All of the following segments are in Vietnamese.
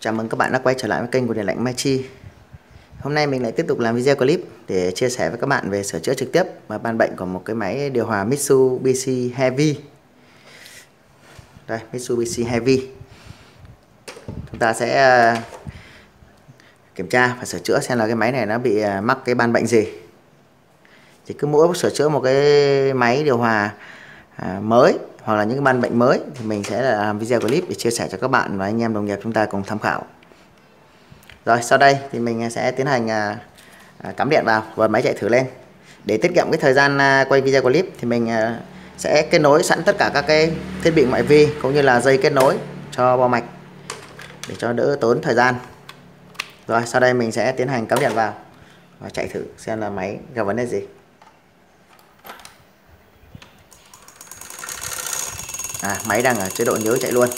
Chào mừng các bạn đã quay trở lại với kênh của Điện lạnh Mai Chi. Hôm nay mình lại tiếp tục làm video clip để chia sẻ với các bạn về sửa chữa trực tiếp và ban bệnh của một cái máy điều hòa Mitsubishi Heavy. Đây, Mitsubishi Heavy. Chúng ta sẽ kiểm tra và sửa chữa xem là cái máy này nó bị mắc cái ban bệnh gì. Thì cứ mỗi sửa chữa một cái máy điều hòa mới hoặc là những cái ban bệnh mới thì mình sẽ làm video clip để chia sẻ cho các bạn và anh em đồng nghiệp chúng ta cùng tham khảo. Rồi sau đây thì mình sẽ tiến hành cắm điện vào và máy chạy thử lên. Để tiết kiệm cái thời gian quay video clip thì mình sẽ kết nối sẵn tất cả các cái thiết bị ngoại vi cũng như là dây kết nối cho bo mạch để cho đỡ tốn thời gian. Rồi sau đây mình sẽ tiến hành cắm điện vào và chạy thử xem là máy gặp vấn đề gì. Máy đang ở chế độ nhớ chạy luôn,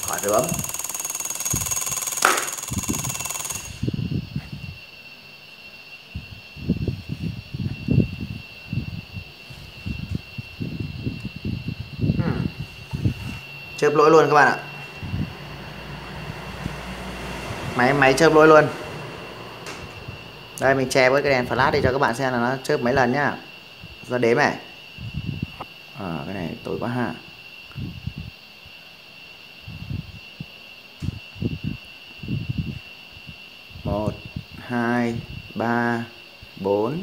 khỏi phải bấm. Chớp lỗi luôn các bạn ạ. Máy chớp lỗi luôn. Đây mình che với cái đèn flash để cho các bạn xem là nó chớp mấy lần nhá. Ra đếm này. Cái này tối quá ha. Một, hai, ba, bốn,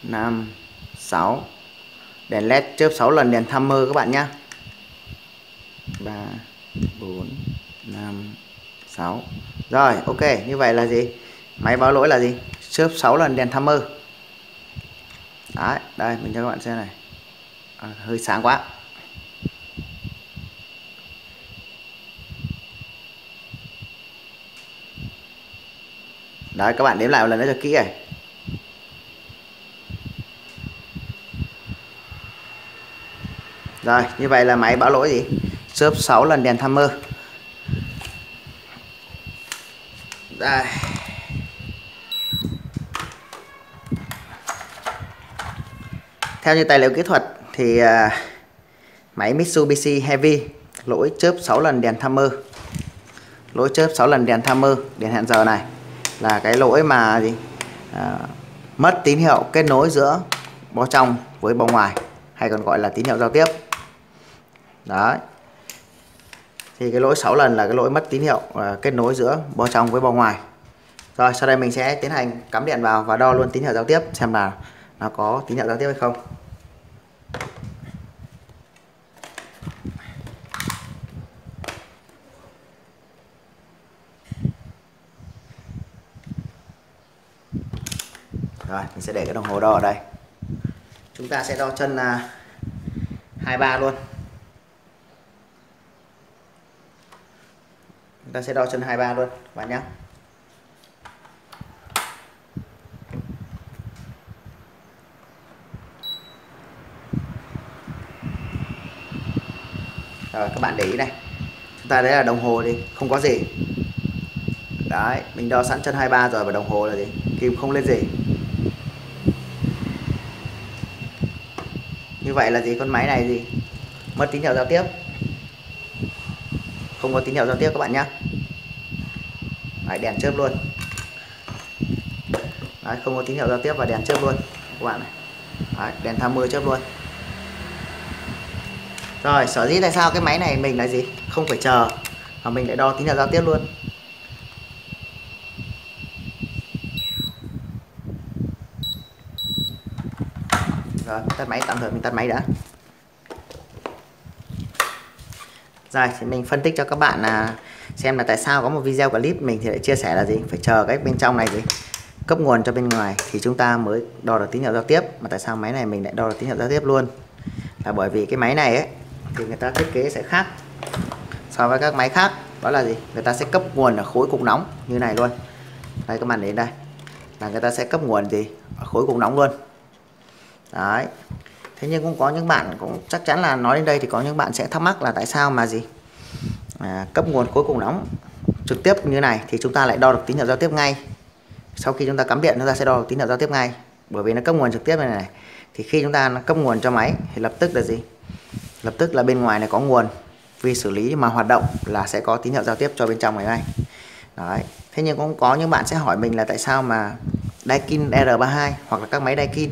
năm, sáu. Đèn led chớp 6 lần đèn timer các bạn nhá. 3, 4, 5, 6. Rồi ok, như vậy là gì? Máy báo lỗi là gì? Chớp 6 lần đèn timer. Đấy, đây mình cho các bạn xem này. Hơi sáng quá. Đấy các bạn đếm lại một lần nữa cho kỹ này. Rồi, như vậy là máy báo lỗi gì? Chớp 6 lần đèn timer. Đây. Theo như tài liệu kỹ thuật thì máy Mitsubishi Heavy lỗi chớp 6 lần đèn timer. Lỗi chớp 6 lần đèn timer, đèn hẹn giờ này là cái lỗi mà gì? Mất tín hiệu kết nối giữa bo trong với bo ngoài, hay còn gọi là tín hiệu giao tiếp. Đấy. Thì cái lỗi 6 lần là cái lỗi mất tín hiệu kết nối giữa bo trong với bo ngoài. Rồi sau đây mình sẽ tiến hành cắm điện vào và đo luôn tín hiệu giao tiếp xem là nó có tín hiệu giao tiếp hay không. Rồi mình sẽ để cái đồng hồ đo ở đây. Chúng ta sẽ đo chân 23 luôn. Chúng ta sẽ đo chân 23 luôn các bạn nhé. Rồi các bạn để ý này. Chúng ta đấy là đồng hồ đi, không có gì. Đấy, mình đo sẵn chân 23 rồi và đồng hồ là gì? Kim không lên gì. Như vậy là gì? Con máy này gì? Mất tín hiệu giao tiếp. Không có tín hiệu giao tiếp các bạn nhé. Đấy, đèn chớp luôn. Đấy, không có tín hiệu giao tiếp và đèn chớp luôn các bạn này. Đấy, đèn timer chớp luôn. Rồi, sở dĩ tại sao cái máy này mình là gì? Không phải chờ mà mình lại đo tín hiệu giao tiếp luôn. Rồi, tắt máy, tạm thời mình tắt máy đã. Rồi, thì mình phân tích cho các bạn xem là tại sao có một video clip mình thì lại chia sẻ là gì? Phải chờ cái bên trong này gì? Cấp nguồn cho bên ngoài thì chúng ta mới đo được tín hiệu giao tiếp. Mà tại sao máy này mình lại đo được tín hiệu giao tiếp luôn? Là bởi vì cái máy này ấy thì người ta thiết kế sẽ khác so với các máy khác. Đó là gì? Người ta sẽ cấp nguồn ở khối cục nóng như này luôn. Đây các bạn đến đây là người ta sẽ cấp nguồn gì? Ở khối cục nóng luôn. Đấy. Thế nhưng cũng có những bạn cũng chắc chắn là nói đến đây thì có những bạn sẽ thắc mắc là tại sao mà gì? Cấp nguồn khối cục nóng trực tiếp như này thì chúng ta lại đo được tín hiệu giao tiếp ngay. Sau khi chúng ta cắm điện chúng ta sẽ đo được tín hiệu giao tiếp ngay. Bởi vì nó cấp nguồn trực tiếp này thì khi chúng ta cấp nguồn cho máy thì lập tức là gì? Lập tức là bên ngoài này có nguồn vi xử lý mà hoạt động là sẽ có tín hiệu giao tiếp cho bên trong này ngay. Đấy. Thế nhưng cũng có những bạn sẽ hỏi mình là tại sao mà Daikin R32 hoặc là các máy Daikin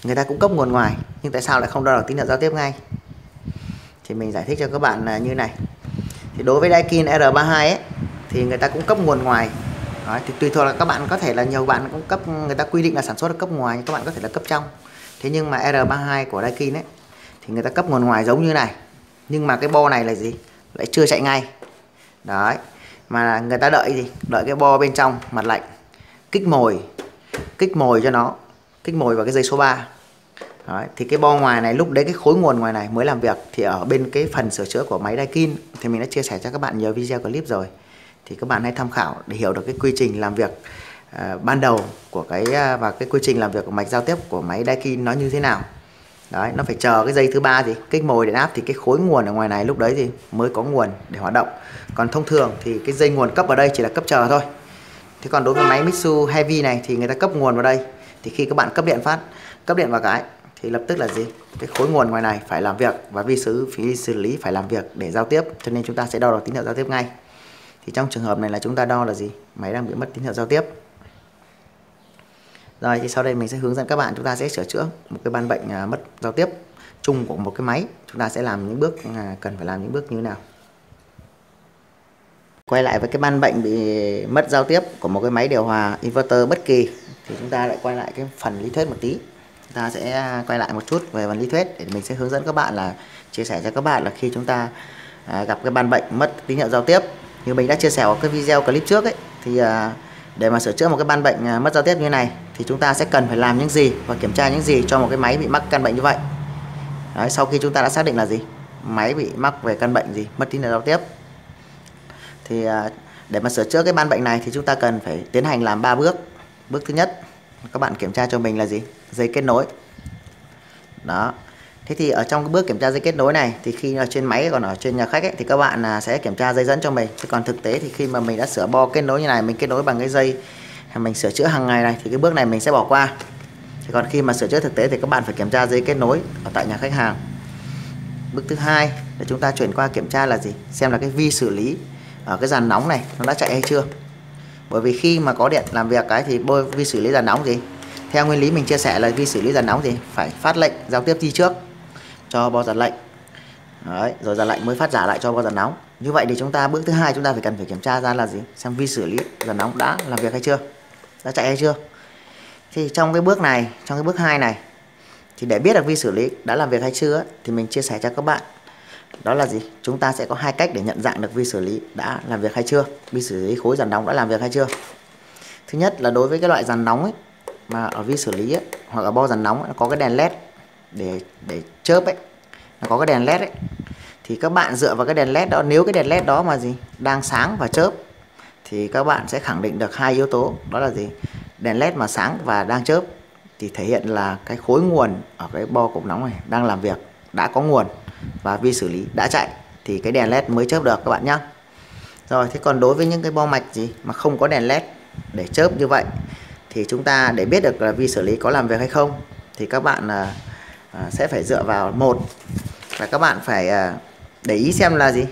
người ta cũng cấp nguồn ngoài nhưng tại sao lại không đo được tín hiệu giao tiếp ngay? Thì mình giải thích cho các bạn là như này. Thì đối với Daikin R32 ấy, thì người ta cũng cấp nguồn ngoài. Đấy, thì tùy thuộc là các bạn có thể là nhiều bạn cũng cấp, người ta quy định là sản xuất là cấp ngoài, các bạn có thể là cấp trong. Thế nhưng mà R32 của Daikin ấy thì người ta cấp nguồn ngoài giống như này, nhưng mà cái bo này là gì? Lại chưa chạy ngay. Đấy, mà người ta đợi gì? Đợi cái bo bên trong mặt lạnh kích mồi cho nó, kích mồi vào cái dây số 3. Đấy, thì cái bo ngoài này lúc đấy cái khối nguồn ngoài này mới làm việc. Thì ở bên cái phần sửa chữa của máy Daikin thì mình đã chia sẻ cho các bạn nhiều video clip rồi, thì các bạn hãy tham khảo để hiểu được cái quy trình làm việc ban đầu của cái và cái quy trình làm việc của mạch giao tiếp của máy Daikin nó như thế nào. Đấy, nó phải chờ cái dây thứ 3 gì kích mồi điện áp thì cái khối nguồn ở ngoài này lúc đấy thì mới có nguồn để hoạt động. Còn thông thường thì cái dây nguồn cấp ở đây chỉ là cấp chờ thôi. Thế còn đối với máy Mitsu Heavy này thì người ta cấp nguồn vào đây, thì khi các bạn cấp điện vào cái thì lập tức là gì? Cái khối nguồn ngoài này phải làm việc và vi xử lý phải làm việc để giao tiếp, cho nên chúng ta sẽ đo được tín hiệu giao tiếp ngay. Thì trong trường hợp này là chúng ta đo là gì? Máy đang bị mất tín hiệu giao tiếp. Rồi thì sau đây mình sẽ hướng dẫn các bạn, chúng ta sẽ sửa chữa một cái ban bệnh mất giao tiếp chung của một cái máy. Chúng ta sẽ làm những bước cần phải làm những bước như thế nào. Quay lại với cái ban bệnh bị mất giao tiếp của một cái máy điều hòa inverter bất kỳ thì chúng ta lại quay lại cái phần lý thuyết một tí. Chúng ta sẽ quay lại một chút về phần lý thuyết để mình sẽ hướng dẫn các bạn là chia sẻ cho các bạn là khi chúng ta gặp cái ban bệnh mất tín hiệu giao tiếp như mình đã chia sẻ ở cái video clip trước ấy, thì để mà sửa chữa một cái ban bệnh mất giao tiếp như này thì chúng ta sẽ cần phải làm những gì và kiểm tra những gì cho một cái máy bị mắc căn bệnh như vậy. Đấy, sau khi chúng ta đã xác định là gì, máy bị mắc về căn bệnh gì, mất tín hiệu giao tiếp, thì để mà sửa chữa cái ban bệnh này thì chúng ta cần phải tiến hành làm 3 bước. Bước thứ nhất, các bạn kiểm tra cho mình là gì? Dây kết nối. Đó. Thế thì ở trong cái bước kiểm tra dây kết nối này thì khi ở trên máy còn ở trên nhà khách ấy, thì các bạn sẽ kiểm tra dây dẫn cho mình. Chứ còn thực tế thì khi mà mình đã sửa bo kết nối như này, mình kết nối bằng cái dây mình sửa chữa hàng ngày này thì cái bước này mình sẽ bỏ qua. Thì còn khi mà sửa chữa thực tế thì các bạn phải kiểm tra dây kết nối ở tại nhà khách hàng. Bước thứ hai để chúng ta chuyển qua kiểm tra là gì? Xem là cái vi xử lý ở cái dàn nóng này nó đã chạy hay chưa. Bởi vì khi mà có điện làm việc cái thì vi xử lý dàn nóng gì? Theo nguyên lý mình chia sẻ là vi xử lý dàn nóng gì? Phải phát lệnh giao tiếp đi trước cho bo dàn lệnh. Đấy, rồi dàn lệnh mới phát trả lại cho bo dàn nóng. Như vậy thì chúng ta bước thứ hai chúng ta phải cần phải kiểm tra ra là gì? Xem vi xử lý dàn nóng đã làm việc hay chưa? Đã chạy hay chưa? Thì trong cái bước này, trong cái bước 2 này thì để biết được vi xử lý đã làm việc hay chưa thì mình chia sẻ cho các bạn đó là gì? Chúng ta sẽ có 2 cách để nhận dạng được vi xử lý đã làm việc hay chưa, vi xử lý khối dàn nóng đã làm việc hay chưa. Thứ nhất là đối với cái loại dàn nóng ấy, mà ở vi xử lý ấy, hoặc ở bo dàn nóng ấy, nó có cái đèn led để chớp ấy, nó có cái đèn led ấy, thì các bạn dựa vào cái đèn led đó, nếu cái đèn led đó mà gì đang sáng và chớp thì các bạn sẽ khẳng định được 2 yếu tố, đó là gì? Đèn led mà sáng và đang chớp thì thể hiện là cái khối nguồn ở cái bo cục nóng này đang làm việc, đã có nguồn và vi xử lý đã chạy thì cái đèn led mới chớp được các bạn nhé. Rồi, thế còn đối với những cái bo mạch gì mà không có đèn led để chớp như vậy thì chúng ta để biết được là vi xử lý có làm việc hay không thì các bạn sẽ phải dựa vào một là các bạn phải để ý xem là gì,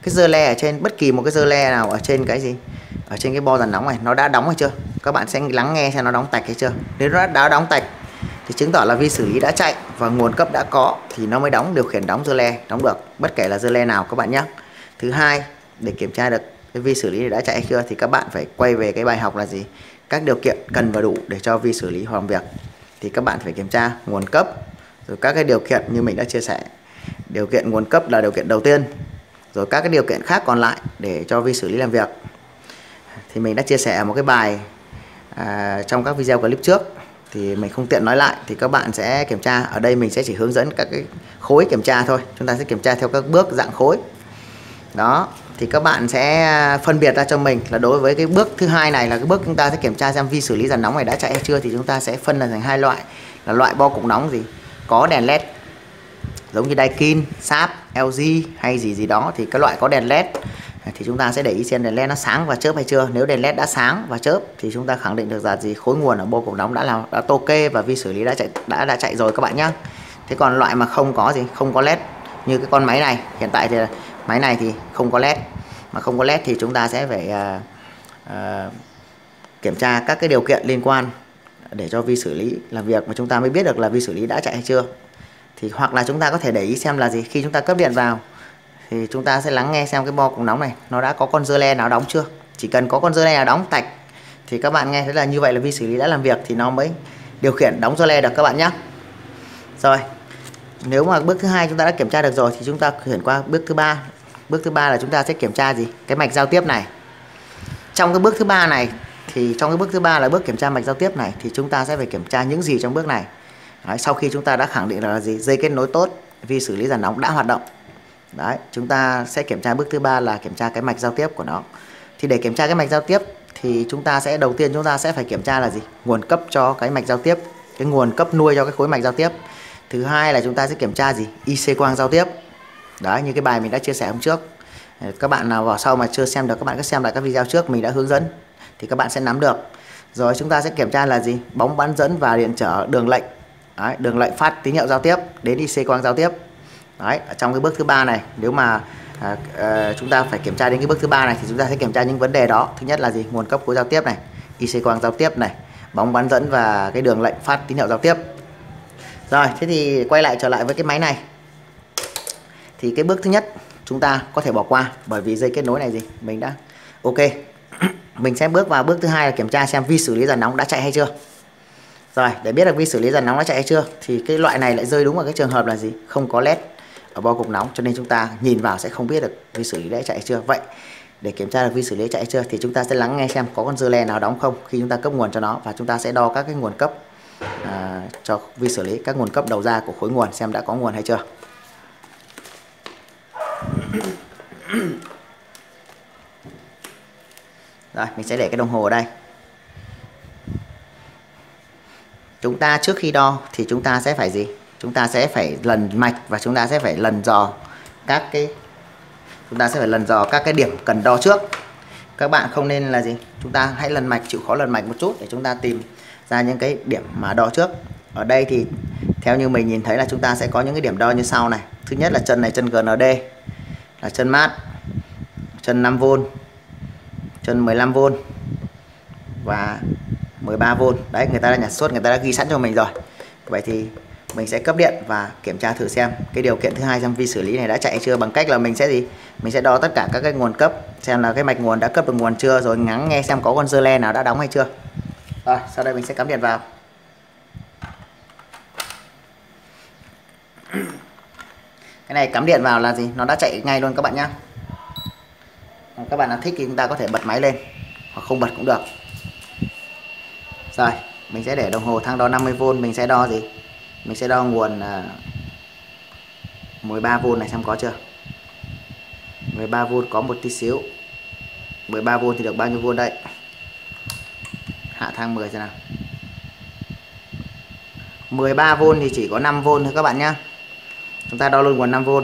cái dơ le ở trên, bất kỳ một cái dơ le nào ở trên cái gì, ở trên cái bo dàn nóng này nó đã đóng hay chưa. Các bạn sẽ lắng nghe xem nó đóng tạch hay chưa. Nếu nó đã đóng tạch thì chứng tỏ là vi xử lý đã chạy và nguồn cấp đã có thì nó mới điều khiển đóng dơ le đóng được, bất kể là dơ le nào các bạn nhé. Thứ hai, để kiểm tra được cái vi xử lý đã chạy hay chưa thì các bạn phải quay về cái bài học là gì, các điều kiện cần và đủ để cho vi xử lý làm việc. Thì các bạn phải kiểm tra nguồn cấp, rồi các cái điều kiện như mình đã chia sẻ. Điều kiện nguồn cấp là điều kiện đầu tiên, rồi các cái điều kiện khác còn lại để cho vi xử lý làm việc thì mình đã chia sẻ một cái bài trong các video clip trước thì mình không tiện nói lại, thì các bạn sẽ kiểm tra. Ở đây mình sẽ chỉ hướng dẫn các cái khối kiểm tra thôi, chúng ta sẽ kiểm tra theo các bước dạng khối đó. Thì các bạn sẽ phân biệt ra cho mình là đối với cái bước thứ hai này là cái bước chúng ta sẽ kiểm tra xem vi xử lý dàn nóng này đã chạy hay chưa, thì chúng ta sẽ phân thành 2 loại, là loại bo cục nóng gì có đèn led giống như Daikin, Sharp, LG hay gì đó, thì cái loại có đèn led thì chúng ta sẽ để ý xem đèn led nó sáng và chớp hay chưa. Nếu đèn led đã sáng và chớp thì chúng ta khẳng định được là gì, khối nguồn ở bo cục nóng đã ok và vi xử lý đã chạy rồi các bạn nhé. Thế còn loại mà không có gì, không có led Như cái con máy này, hiện tại thì máy này thì không có led, mà không có led thì chúng ta sẽ phải kiểm tra các cái điều kiện liên quan để cho vi xử lý làm việc, mà chúng ta mới biết được là vi xử lý đã chạy hay chưa. Thì hoặc là chúng ta có thể để ý xem là gì, khi chúng ta cấp điện vào thì chúng ta sẽ lắng nghe xem cái bo cục nóng này nó đã có con dơ le nào đóng chưa. Chỉ cần có con dơ le nào đóng tạch thì các bạn nghe thấy là như vậy là vi xử lý đã làm việc, thì nó mới điều khiển đóng dơ le được các bạn nhé. Rồi, nếu mà bước thứ hai chúng ta đã kiểm tra được rồi thì chúng ta chuyển qua bước thứ ba. Bước thứ ba là chúng ta sẽ kiểm tra gì, cái mạch giao tiếp này. Trong cái bước thứ ba này thì trong cái bước thứ ba là bước kiểm tra mạch giao tiếp này thì chúng ta sẽ phải kiểm tra những gì trong bước này. Đấy, sau khi chúng ta đã khẳng định là gì, dây kết nối tốt, vi xử lý dàn nóng đã hoạt động. Đấy, chúng ta sẽ kiểm tra bước thứ ba là kiểm tra cái mạch giao tiếp của nó. Thì để kiểm tra cái mạch giao tiếp thì chúng ta sẽ đầu tiên chúng ta sẽ phải kiểm tra là gì, nguồn cấp cho cái mạch giao tiếp, cái nguồn cấp nuôi cho cái khối mạch giao tiếp. Thứ hai là chúng ta sẽ kiểm tra gì, IC quang giao tiếp. Đấy, như cái bài mình đã chia sẻ hôm trước. Các bạn nào vào sau mà chưa xem được, các bạn cứ xem lại các video trước mình đã hướng dẫn thì các bạn sẽ nắm được. Rồi chúng ta sẽ kiểm tra là gì, bóng bán dẫn và điện trở đường lệnh. Đấy, đường lệnh phát tín hiệu giao tiếp đến IC quang giao tiếp. Đấy, ở trong cái bước thứ ba này, nếu mà chúng ta phải kiểm tra đến cái bước thứ ba này thì chúng ta sẽ kiểm tra những vấn đề đó. Thứ nhất là gì, nguồn cấp khối giao tiếp này, IC quang giao tiếp này, bóng bán dẫn và cái đường lệnh phát tín hiệu giao tiếp. Rồi, thế thì quay lại trở lại với cái máy này. Thì cái bước thứ nhất chúng ta có thể bỏ qua bởi vì dây kết nối này gì mình đã ok. Mình sẽ bước vào bước thứ hai là kiểm tra xem vi xử lý dàn nóng đã chạy hay chưa. Rồi, để biết được vi xử lý dàn nóng đã chạy hay chưa thì cái loại này lại rơi đúng vào cái trường hợp là gì, không có led ở bo cục nóng, cho nên chúng ta nhìn vào sẽ không biết được vi xử lý đã chạy hay chưa. Vậy để kiểm tra được vi xử lý chạy hay chưa thì chúng ta sẽ lắng nghe xem có con dơ le nào đóng không khi chúng ta cấp nguồn cho nó, và chúng ta sẽ đo các cái nguồn cấp cho vi xử lý, các nguồn cấp đầu ra của khối nguồn xem đã có nguồn hay chưa. Rồi, mình sẽ để cái đồng hồ ở đây. Chúng ta trước khi đo thì chúng ta sẽ phải gì? Chúng ta sẽ phải lần mạch và chúng ta sẽ phải lần dò các cái điểm cần đo trước. Các bạn không nên là gì? Chúng ta hãy lần mạch, chịu khó lần mạch một chút để chúng ta tìm ra những cái điểm mà đo trước. Ở đây thì theo như mình nhìn thấy là chúng ta sẽ có những cái điểm đo như sau này. Thứ nhất là chân này, chân GND là chân mát, chân 5V, chân 15V và 13V. Đấy, người ta đã nhặt suốt, người ta đã ghi sẵn cho mình rồi. Vậy thì mình sẽ cấp điện và kiểm tra thử xem cái điều kiện thứ hai, xem vi xử lý này đã chạy chưa, bằng cách là mình sẽ gì, mình sẽ đo tất cả các cái nguồn cấp xem là cái mạch nguồn đã cấp được nguồn chưa, rồi ngắn nghe xem có con dơ le nào đã đóng hay chưa. Rồi, sau đây mình sẽ cắm điện vào. Cái này cắm điện vào là gì, nó đã chạy ngay luôn các bạn nhé. Các bạn nào thích thì chúng ta có thể bật máy lên hoặc không bật cũng được. Rồi, mình sẽ để đồng hồ thang đo 50V, mình sẽ đo gì, mình sẽ đo nguồn 13V này xem có chưa. 13V có một tí xíu. 13V thì được bao nhiêu V đây? Hạ thang 10 xem nào. 13V thì chỉ có 5V thôi các bạn nhá. Chúng ta đo luôn nguồn 5V.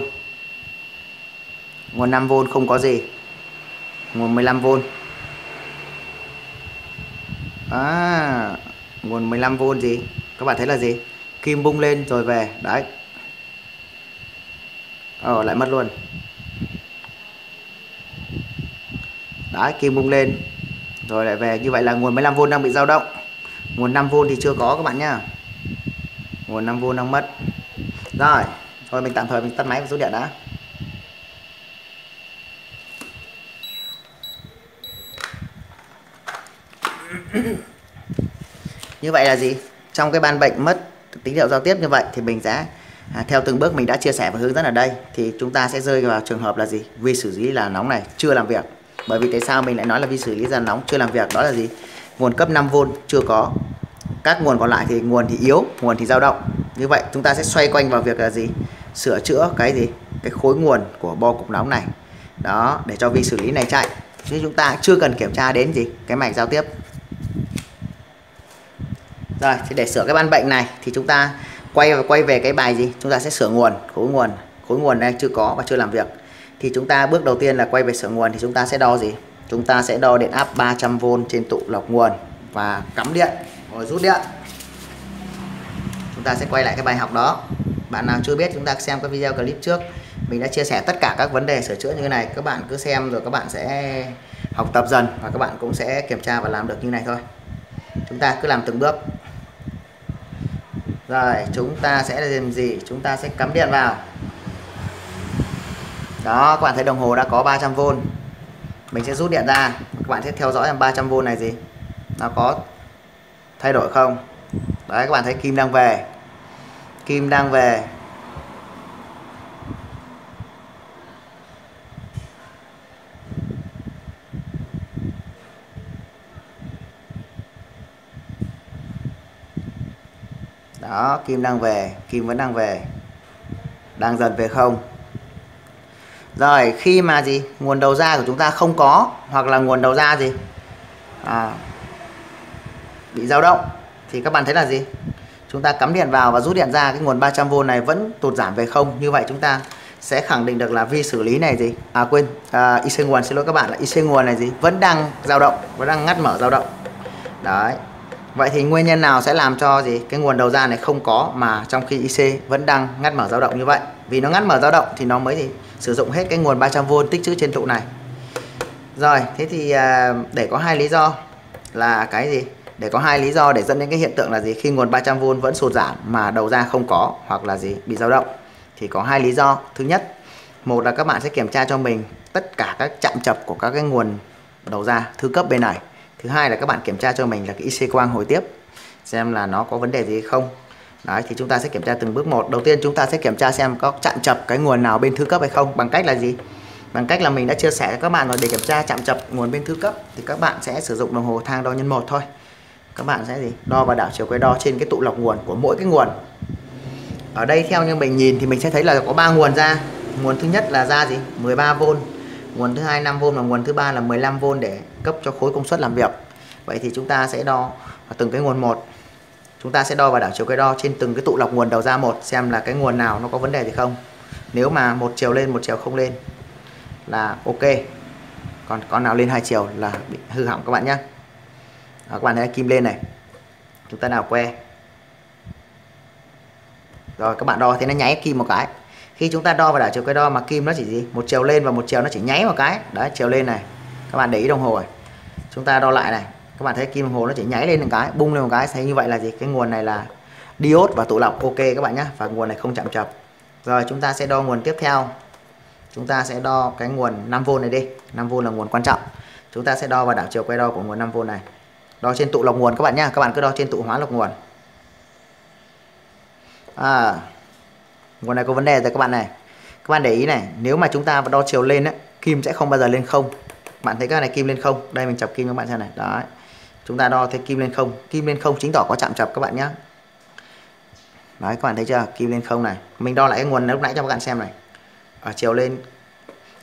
Nguồn 5V không có gì. Nguồn 15V. Nguồn 15V gì? Các bạn thấy là gì? Kim bung lên rồi về. Đấy. Lại mất luôn. Đấy, kim bung lên rồi lại về. Như vậy là nguồn 15V đang bị dao động. Nguồn 5V thì chưa có các bạn nhá. Nguồn 5V đang mất. Rồi, thôi mình tạm thời mình tắt máy và rút điện đã. Như vậy là gì? Trong cái ban bệnh mất tín hiệu giao tiếp như vậy thì mình sẽ theo từng bước mình đã chia sẻ và hướng dẫn ở đây thì chúng ta sẽ rơi vào trường hợp là gì? Vi xử lý là nóng này chưa làm việc. Bởi vì tại sao mình lại nói là vi xử lý dàn nóng chưa làm việc? Đó là gì? Nguồn cấp 5V chưa có. Các nguồn còn lại thì nguồn thì yếu, nguồn thì dao động. Như vậy chúng ta sẽ xoay quanh vào việc là gì? Sửa chữa cái gì? Cái khối nguồn của bo cục nóng này. Đó, để cho vi xử lý này chạy. Chứ chúng ta chưa cần kiểm tra đến gì? Cái mạch giao tiếp. Rồi, thì để sửa cái ban bệnh này thì chúng ta quay về cái bài gì? Chúng ta sẽ sửa nguồn, khối nguồn này chưa có và chưa làm việc. Thì chúng ta bước đầu tiên là quay về sửa nguồn thì chúng ta sẽ đo gì? Chúng ta sẽ đo điện áp 300V trên tụ lọc nguồn và cắm điện rồi rút điện. Chúng ta sẽ quay lại cái bài học đó. Bạn nào chưa biết chúng ta xem cái video clip trước Mình đã chia sẻ tất cả các vấn đề sửa chữa như thế này, các bạn cứ xem rồi các bạn sẽ học tập dần và các bạn cũng sẽ kiểm tra và làm được như này thôi. Chúng ta cứ làm từng bước. Rồi chúng ta sẽ làm gì? Chúng ta sẽ cắm điện vào. Đó, các bạn thấy đồng hồ đã có 300V. Mình sẽ rút điện ra, các bạn sẽ theo dõi em 300V này gì nó có thay đổi không. Đấy, các bạn thấy kim đang về, kim đang về. Đó, kim đang về, kim vẫn đang về, đang dần về không. Rồi khi mà gì nguồn đầu ra của chúng ta không có, hoặc là nguồn đầu ra gì bị dao động, thì các bạn thấy là gì, chúng ta cắm điện vào và rút điện ra, cái nguồn 300V này vẫn tụt giảm về không. Như vậy chúng ta sẽ khẳng định được là vi xử lý này gì IC nguồn, xin lỗi các bạn, là IC nguồn này gì vẫn đang dao động, vẫn đang ngắt mở dao động. Đấy, vậy thì nguyên nhân nào sẽ làm cho gì cái nguồn đầu ra này không có mà trong khi IC vẫn đang ngắt mở dao động như vậy? Vì nó ngắt mở dao động thì nó mới gì sử dụng hết cái nguồn 300V tích trữ trên tụ này. Rồi thế thì để có hai lý do là cái gì, để có hai lý do để dẫn đến cái hiện tượng là gì, khi nguồn 300V vẫn sụt giảm mà đầu ra không có hoặc là gì bị dao động, thì có hai lý do. Thứ nhất, một là các bạn sẽ kiểm tra cho mình tất cả các chạm chập của các cái nguồn đầu ra thứ cấp bên này. Thứ hai là các bạn kiểm tra cho mình là cái IC quang hồi tiếp xem là nó có vấn đề gì không. Đấy, thì chúng ta sẽ kiểm tra từng bước một. Đầu tiên chúng ta sẽ kiểm tra xem có chạm chập cái nguồn nào bên thứ cấp hay không. Bằng cách là gì? Bằng cách là mình đã chia sẻ với các bạn rồi, để kiểm tra chạm chập nguồn bên thứ cấp thì các bạn sẽ sử dụng đồng hồ thang đo nhân 1 thôi. Các bạn sẽ gì đo và đảo chiều quay đo trên cái tụ lọc nguồn của mỗi cái nguồn. Ở đây theo như mình nhìn thì mình sẽ thấy là có 3 nguồn ra. Nguồn thứ nhất là ra gì 13V, nguồn thứ hai 5V và nguồn thứ ba là 15V để cấp cho khối công suất làm việc. Vậy thì chúng ta sẽ đo từng cái nguồn một. Chúng ta sẽ đo và đảo chiều quay đo trên từng cái tụ lọc nguồn đầu ra một, xem là cái nguồn nào nó có vấn đề gì không. Nếu mà một chiều lên, một chiều không lên là ok, còn con nào lên hai chiều là bị hư hỏng các bạn nhé. Các bạn thấy kim lên này, chúng ta nào que. Rồi các bạn đo thì nó nháy kim một cái. Khi chúng ta đo và đảo chiều quay đo mà kim nó chỉ gì một chiều lên và một chiều nó chỉ nháy một cái. Đấy, chiều lên này, các bạn để ý đồng hồ này, chúng ta đo lại này, các bạn thấy kim đồng hồ nó chỉ nháy lên một cái, bung lên một cái. Thấy như vậy là gì, cái nguồn này là diode và tụ lọc ok các bạn nhé, và nguồn này không chạm chập. Rồi chúng ta sẽ đo nguồn tiếp theo. Chúng ta sẽ đo cái nguồn 5V này đi. 5V là nguồn quan trọng. Chúng ta sẽ đo và đảo chiều quay đo của nguồn 5V này. Đo trên tụ lọc nguồn các bạn nhé. Các bạn cứ đo trên tụ hóa lọc nguồn. Nguồn này có vấn đề rồi các bạn này. Các bạn để ý này, nếu mà chúng ta đo chiều lên á, kim sẽ không bao giờ lên không. Bạn thấy cái này kim lên không. Đây mình chọc kim cho các bạn xem này. Đấy. Chúng ta đo thấy kim lên không. Kim lên không chính tỏ có chạm chập các bạn nhé. Đấy, các bạn thấy chưa? Kim lên không này. Mình đo lại cái nguồn lúc nãy cho các bạn xem này. Ở chiều lên,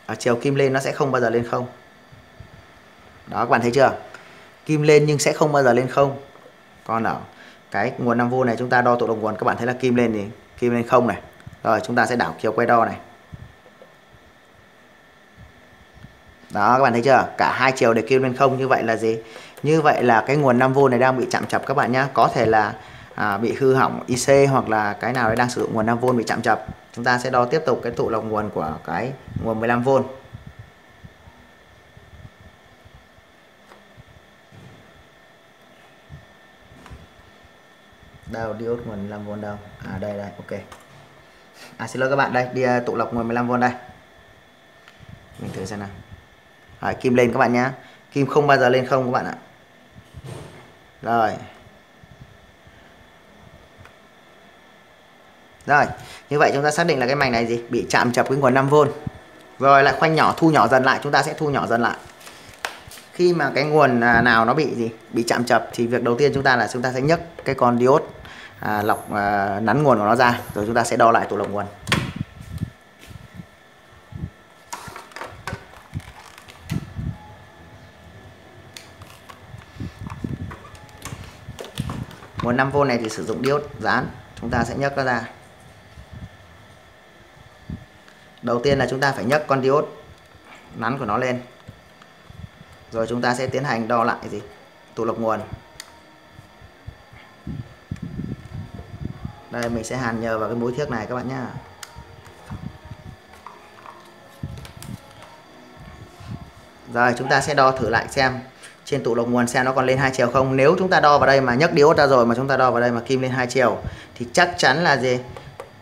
ở chiều kim lên nó sẽ không bao giờ lên không. Đó, các bạn thấy chưa? Kim lên nhưng sẽ không bao giờ lên không. Còn ở cái nguồn 5V này chúng ta đo tụ lọc nguồn, các bạn thấy là kim lên thì kim lên không này. Rồi chúng ta sẽ đảo chiều quay đo này. Đó, các bạn thấy chưa? Cả hai chiều đều kim lên không. Như vậy là gì? Như vậy là cái nguồn 5V này đang bị chạm chập các bạn nhé. Có thể là bị hư hỏng IC hoặc là cái nào đấy đang sử dụng nguồn 5V bị chạm chập. Chúng ta sẽ đo tiếp tục cái tụ lọc nguồn của cái nguồn 15V. Đâu diode nguồn 15V đâu? Đây ok. Xin lỗi các bạn, đây đi tụ lọc nguồn 15V đây. Mình thử xem nào. Đấy, kim lên các bạn nhé. Kim không bao giờ lên không các bạn ạ. Rồi. Rồi, như vậy chúng ta xác định là cái mạch này gì? Bị chạm chập cái nguồn 5V. Rồi lại khoanh nhỏ, thu nhỏ dần lại, chúng ta sẽ thu nhỏ dần lại. Khi mà cái nguồn nào nó bị gì? Bị chạm chập thì việc đầu tiên chúng ta sẽ nhấc cái con diode lọc nắn nguồn của nó ra, rồi chúng ta sẽ đo lại tụ lọc nguồn. Nguồn 5V này thì sử dụng diode dán, chúng ta sẽ nhấc nó ra. Đầu tiên là chúng ta phải nhấc con diode nắn của nó lên. Rồi chúng ta sẽ tiến hành đo lại gì? Tụ lọc nguồn. Đây mình sẽ hàn nhờ vào cái mũi thiếc này các bạn nhé. Rồi chúng ta sẽ đo thử lại xem trên tụ lọc nguồn xem nó còn lên 2 chiều không. Nếu chúng ta đo vào đây mà nhấc diode ra rồi mà chúng ta đo vào đây mà kim lên 2 chiều thì chắc chắn là gì?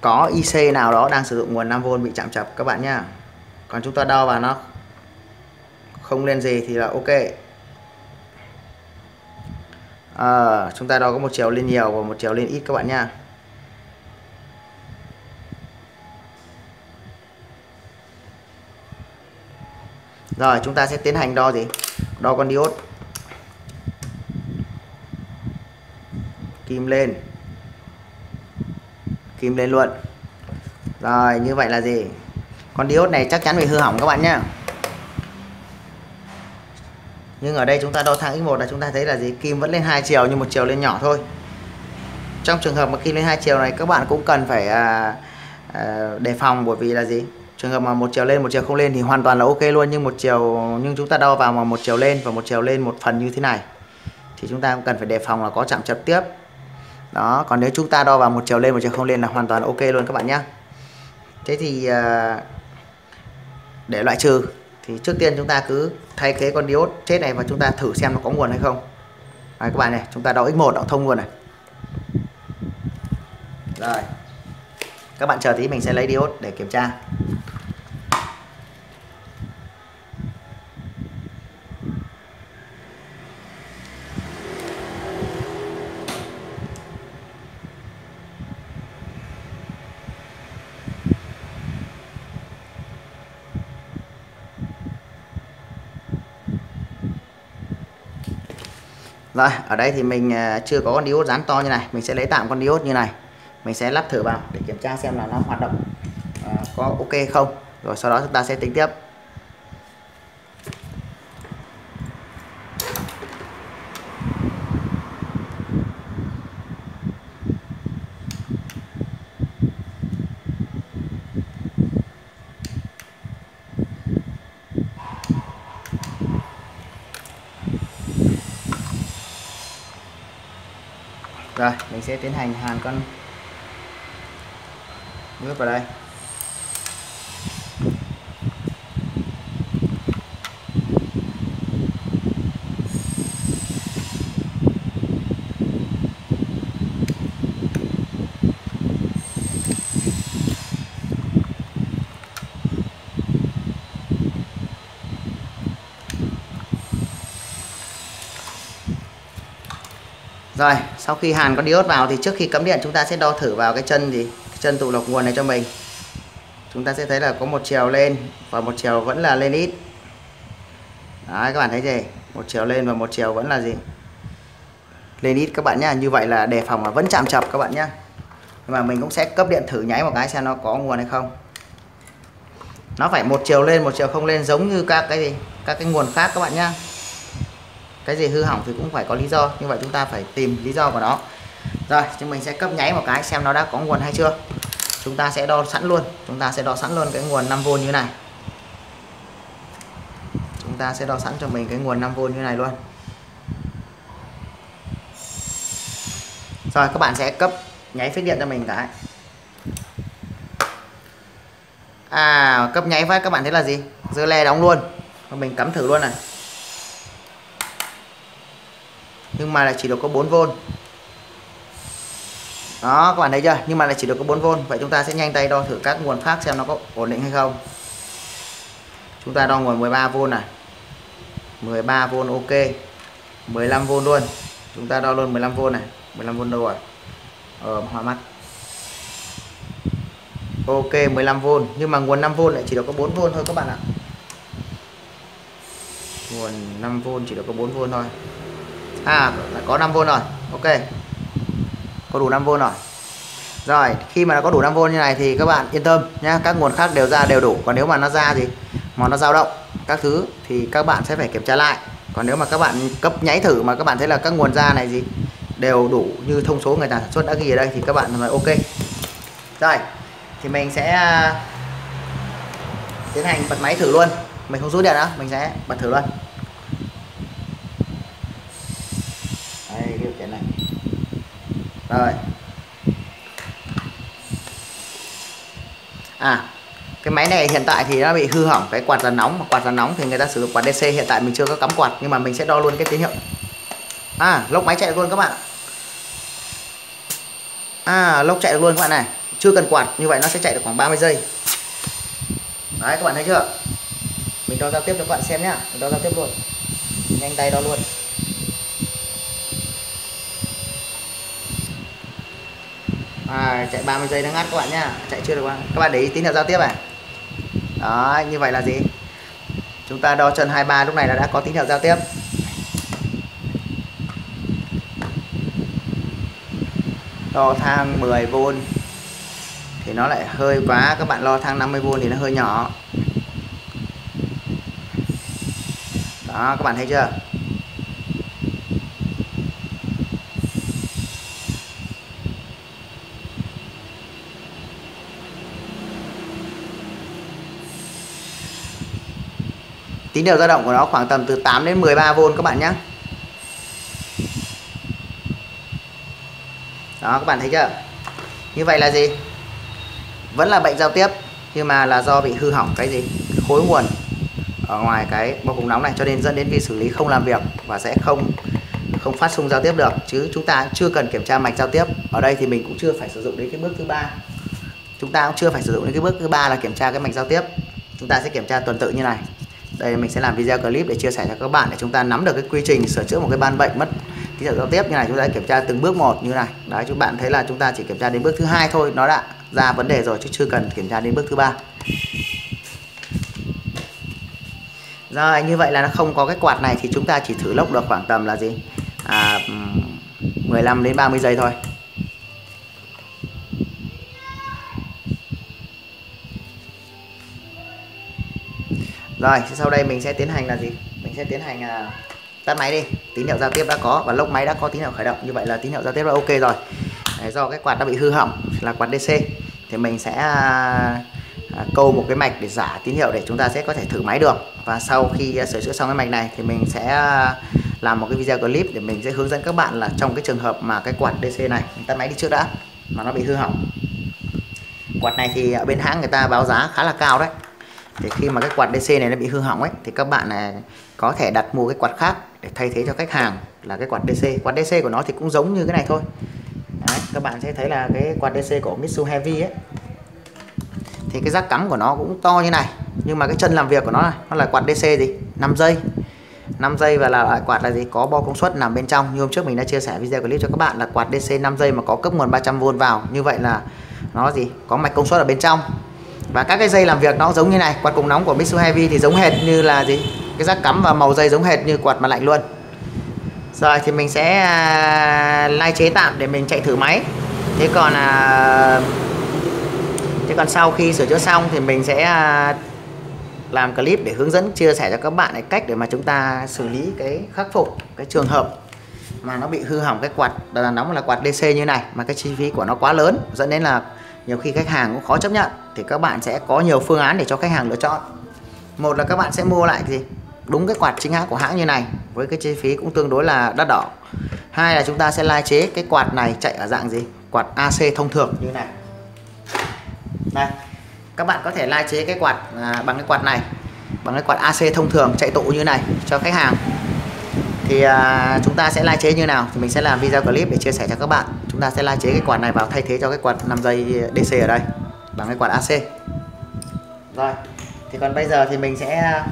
Có IC nào đó đang sử dụng nguồn 5V bị chạm trập các bạn nhá. Còn chúng ta đo vào nó không lên gì thì là ok. Chúng ta đo có một chiều lên nhiều và một chiều lên ít các bạn nhá. Rồi chúng ta sẽ tiến hành đo gì? Đo con diode. Kim lên. Kim lên luôn. Rồi như vậy là gì? Con diode này chắc chắn bị hư hỏng các bạn nhé. Nhưng ở đây chúng ta đo thang X1 là chúng ta thấy là gì? Kim vẫn lên 2 chiều nhưng một chiều lên nhỏ thôi. Trong trường hợp mà kim lên 2 chiều này các bạn cũng cần phải đề phòng, bởi vì là gì? Trường hợp mà một chiều lên một chiều không lên thì hoàn toàn là ok luôn, nhưng chúng ta đo vào mà một chiều lên và một chiều lên một phần như thế này thì chúng ta cũng cần phải đề phòng là có chạm trập tiếp. Đó, còn nếu chúng ta đo vào một chiều lên một chiều không lên là hoàn toàn ok luôn các bạn nhé. Thế thì để loại trừ thì trước tiên chúng ta cứ thay thế con diode chết này và chúng ta thử xem nó có nguồn hay không. Đấy, các bạn này, chúng ta đo X1 đã thông luôn này. Rồi các bạn chờ tí, mình sẽ lấy diode để kiểm tra. Rồi, ở đây thì mình chưa có con diode dán to như này, mình sẽ lấy tạm con diode như này, mình sẽ lắp thử vào để kiểm tra xem là nó hoạt động có ok không, rồi sau đó chúng ta sẽ tính tiếp. Rồi mình sẽ tiến hành hàn con nước vào đây. Rồi sau khi hàn con diode vào thì trước khi cắm điện chúng ta sẽ đo thử vào cái chân chân tụ lọc nguồn này cho mình. Chúng ta sẽ thấy là có một chiều lên và một chiều vẫn là lên ít. Đấy, các bạn thấy gì? Một chiều lên và một chiều vẫn là gì? Lên ít các bạn nhá. Như vậy là đề phòng là vẫn chạm trập các bạn nhá. Nhưng mà mình cũng sẽ cấp điện thử nháy một cái xem nó có nguồn hay không. Nó phải một chiều lên một chiều không lên giống như các cái nguồn khác các bạn nhá. Cái gì hư hỏng thì cũng phải có lý do, như vậy chúng ta phải tìm lý do của nó. Rồi chúng mình sẽ cấp nháy một cái xem nó đã có nguồn hay chưa. Chúng ta sẽ đo sẵn luôn, cái nguồn 5V như này. Chúng ta sẽ đo sẵn cho mình cái nguồn 5V như này luôn. Rồi các bạn sẽ cấp nháy phích điện cho mình cái. Cấp nháy phát các bạn thấy là gì? Dơ le đóng luôn. Mình cắm thử luôn này. Nhưng mà lại chỉ được có 4V. Đó các bạn thấy chưa? Nhưng mà lại chỉ được có 4V. Vậy chúng ta sẽ nhanh tay đo thử các nguồn khác xem nó có ổn định hay không. Chúng ta đo nguồn 13V này. 13V ok. 15V luôn. Chúng ta đo luôn 15V này. 15V đâu rồi? Hoa mắt. Ok 15V. Nhưng mà nguồn 5V lại chỉ được có 4V thôi các bạn ạ. Nguồn 5V chỉ được có 4V thôi. Có 5V rồi. Ok. Có đủ 5V rồi. Rồi khi mà nó có đủ 5V như này thì các bạn yên tâm nhá, các nguồn khác đều ra đều đủ. Còn nếu mà nó ra gì mà nó dao động các thứ thì các bạn sẽ phải kiểm tra lại. Còn nếu mà các bạn cấp nháy thử mà các bạn thấy là các nguồn ra này gì đều đủ như thông số người ta sản xuất đã ghi ở đây thì các bạn nói ok. Rồi thì mình sẽ tiến hành bật máy thử luôn. Mình không rút điện nữa, mình sẽ bật thử luôn. Đây điều khiển này. Rồi. Cái máy này hiện tại thì nó bị hư hỏng cái quạt dàn nóng, mà quạt dàn nóng thì người ta sử dụng quạt DC, hiện tại mình chưa có cắm quạt, nhưng mà mình sẽ đo luôn cái tín hiệu. Lốc máy chạy luôn các bạn. Lốc chạy được luôn các bạn này, chưa cần quạt, như vậy nó sẽ chạy được khoảng 30 giây. Đấy các bạn thấy chưa? Mình đo giao tiếp cho các bạn xem nhá, mình đo giao tiếp luôn, nhanh tay đo luôn. Chạy 30 giây nó ngắt các bạn nhá, chạy chưa được các bạn để ý tín hiệu giao tiếp này. Đó, như vậy là gì? Chúng ta đo chân 23 lúc này là đã có tín hiệu giao tiếp. Đo thang 10V thì nó lại hơi quá, các bạn lo thang 50V thì nó hơi nhỏ. Đó, các bạn thấy chưa? Tín hiệu dao động của nó khoảng tầm từ 8 đến 13V các bạn nhé. Đó, các bạn thấy chưa? Như vậy là gì? Vẫn là bệnh giao tiếp, nhưng mà là do bị hư hỏng cái gì? Khối nguồn ở ngoài cái bọc hùng nóng này, cho nên dẫn đến vi xử lý không làm việc và sẽ không phát xung giao tiếp được. Chứ chúng ta chưa cần kiểm tra mạch giao tiếp. Ở đây thì mình cũng chưa phải sử dụng đến cái bước thứ ba. Chúng ta cũng chưa phải sử dụng đến cái bước thứ ba là kiểm tra cái mạch giao tiếp. Chúng ta sẽ kiểm tra tuần tự như này. Đây mình sẽ làm video clip để chia sẻ cho các bạn, để chúng ta nắm được cái quy trình sửa chữa một cái ban bệnh mất tín hiệu giao tiếp như này. Chúng ta kiểm tra từng bước một như này. Đấy, các bạn thấy là chúng ta chỉ kiểm tra đến bước thứ hai thôi, nó đã ra vấn đề rồi, chứ chưa cần kiểm tra đến bước thứ ba. Rồi, như vậy là nó không có cái quạt này thì chúng ta chỉ thử lốc được khoảng tầm là gì? 15 đến 30 giây thôi. Rồi, sau đây mình sẽ tiến hành là gì? Mình sẽ tiến hành tắt máy đi. Tín hiệu giao tiếp đã có và lốc máy đã có tín hiệu khởi động. Như vậy là tín hiệu giao tiếp đã ok rồi. Đấy, do cái quạt đã bị hư hỏng là quạt DC thì mình sẽ câu một cái mạch để giả tín hiệu để chúng ta sẽ có thể thử máy được. Và sau khi sửa chữa xong cái mạch này thì mình sẽ làm một cái video clip để mình sẽ hướng dẫn các bạn là trong cái trường hợp mà cái quạt DC này, mình tắt máy đi trước đã, mà nó bị hư hỏng. Quạt này thì ở bên hãng người ta báo giá khá là cao đấy. Thì khi mà cái quạt DC này nó bị hư hỏng ấy thì các bạn này có thể đặt mua cái quạt khác để thay thế cho khách hàng là cái quạt DC. Quạt DC của nó thì cũng giống như cái này thôi. Đấy, các bạn sẽ thấy là cái quạt DC của Mitsubishi Heavy ấy thì cái rắc cắm của nó cũng to như này, nhưng mà cái chân làm việc của nó là quạt DC gì? 5 giây và là loại quạt là gì? Có bo công suất nằm bên trong. Như hôm trước mình đã chia sẻ video clip cho các bạn là quạt DC 5 giây mà có cấp nguồn 300V vào. Như vậy là nó gì? Có mạch công suất ở bên trong. Và các cái dây làm việc nó giống như này. Quạt cùng nóng của Mitsubishi Heavy thì giống hệt như là gì? Cái rắc cắm và màu dây giống hệt như quạt mặt lạnh luôn. Rồi thì mình sẽ lai chế tạm để mình chạy thử máy. Thế còn sau khi sửa chữa xong thì mình sẽ làm clip để hướng dẫn chia sẻ cho các bạn cách để mà chúng ta xử lý cái khắc phục cái trường hợp mà nó bị hư hỏng cái quạt đàn nóng là quạt DC như này mà cái chi phí của nó quá lớn, dẫn đến là nhiều khi khách hàng cũng khó chấp nhận. Thì các bạn sẽ có nhiều phương án để cho khách hàng lựa chọn. Một là các bạn sẽ mua lại gì đúng cái quạt chính hãng của hãng như này với cái chi phí cũng tương đối là đắt đỏ. Hai là chúng ta sẽ lai chế cái quạt này chạy ở dạng gì? Quạt AC thông thường như này. Đây, các bạn có thể lai chế cái quạt bằng cái quạt này, bằng cái quạt AC thông thường chạy tụ như này cho khách hàng. Thì chúng ta sẽ lai chế như nào thì mình sẽ làm video clip để chia sẻ cho các bạn. Chúng ta sẽ lai chế cái quạt này vào thay thế cho cái quạt 5 giây DC ở đây bằng cái quạt AC. Rồi, thì còn bây giờ thì mình sẽ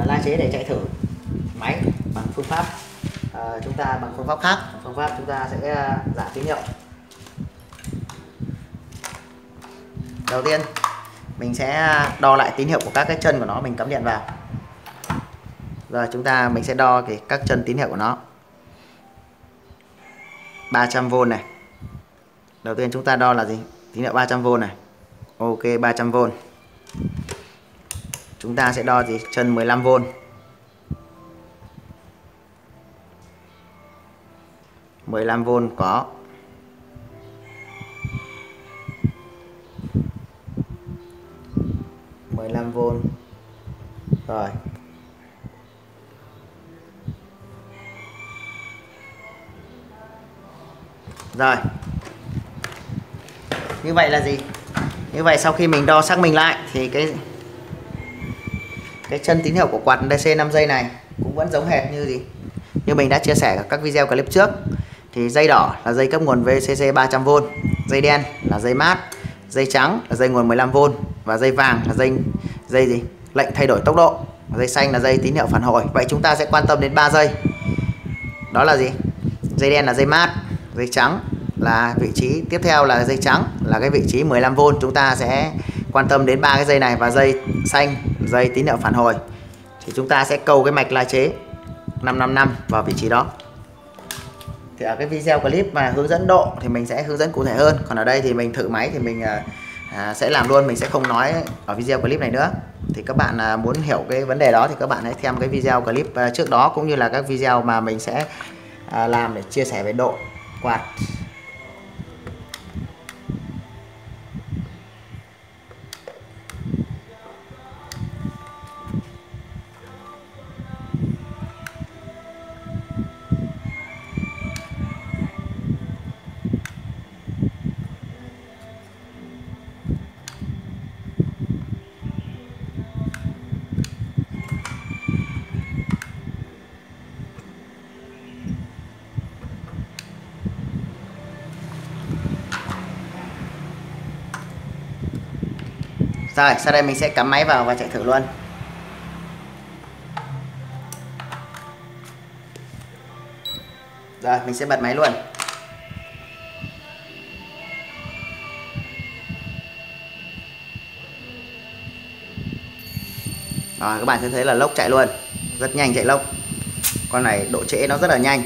lai chế để chạy thử máy bằng phương pháp chúng ta bằng phương pháp khác. Phương pháp chúng ta sẽ giả tín hiệu. Đầu tiên mình sẽ đo lại tín hiệu của các cái chân của nó, mình cắm điện vào. Rồi mình sẽ đo các chân tín hiệu của nó. 300V này. Đầu tiên chúng ta đo là gì? Tín hiệu 300V này. Ok, 300V. Chúng ta sẽ đo gì? Chân 15V. 15V có. Rồi. Rồi. Như vậy là gì? Như vậy sau khi mình đo xác minh lại thì cái chân tín hiệu của quạt DC 5 giây này cũng vẫn giống hệt như mình đã chia sẻ ở các video clip trước. Thì dây đỏ là dây cấp nguồn VCC 300V, dây đen là dây mát, dây trắng là dây nguồn 15V và dây vàng là dây lệnh thay đổi tốc độ, dây xanh là dây tín hiệu phản hồi. Vậy chúng ta sẽ quan tâm đến 3 dây. Đó là gì? Dây đen là dây mát, dây trắng là vị trí tiếp theo là dây trắng là cái vị trí 15V, chúng ta sẽ quan tâm đến 3 cái dây này, và dây xanh dây tín hiệu phản hồi thì chúng ta sẽ câu cái mạch lai chế 555 vào vị trí đó. Thì ở cái video clip mà hướng dẫn độ thì mình sẽ hướng dẫn cụ thể hơn, còn ở đây thì mình thử máy thì mình sẽ làm luôn, mình sẽ không nói ở video clip này nữa. Thì các bạn muốn hiểu cái vấn đề đó thì các bạn hãy xem cái video clip trước đó, cũng như là các video mà mình sẽ làm để chia sẻ về độ quạt. Rồi, sau đây mình sẽ cắm máy vào và chạy thử luôn. Rồi, mình sẽ bật máy luôn. Rồi, các bạn sẽ thấy là lốc chạy luôn. Rất nhanh chạy lốc. Con này độ trễ nó rất là nhanh.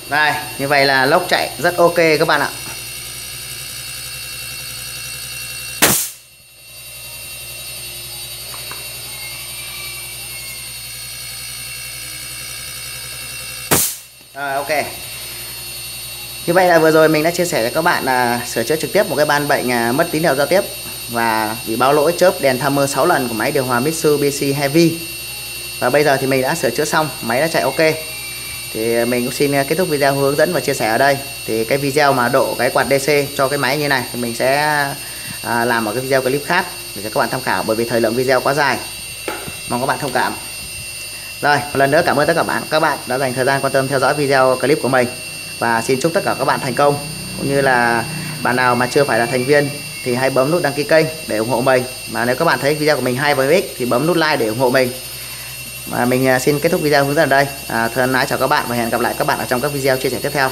Đây, như vậy là lốc chạy rất ok các bạn ạ. Rồi, ok. Như vậy là vừa rồi mình đã chia sẻ cho các bạn là sửa chữa trực tiếp một cái ban bệnh mất tín hiệu giao tiếp và bị báo lỗi chớp đèn timer 6 lần của máy điều hòa Mitsubishi Heavy. Và bây giờ thì mình đã sửa chữa xong, máy đã chạy ok. Thì mình cũng xin kết thúc video hướng dẫn và chia sẻ ở đây. Thì cái video mà độ cái quạt DC cho cái máy như này thì mình sẽ làm ở cái video clip khác để cho các bạn tham khảo, bởi vì thời lượng video quá dài. Mong các bạn thông cảm. Rồi, một lần nữa cảm ơn tất cả các bạn đã dành thời gian quan tâm theo dõi video clip của mình. Và xin chúc tất cả các bạn thành công. Cũng như là bạn nào mà chưa phải là thành viên thì hãy bấm nút đăng ký kênh để ủng hộ mình. Mà nếu các bạn thấy video của mình hay và hữu ích thì bấm nút like để ủng hộ mình. Và mình xin kết thúc video hướng dẫn ở đây. Thân ái chào các bạn và hẹn gặp lại các bạn ở trong các video chia sẻ tiếp theo.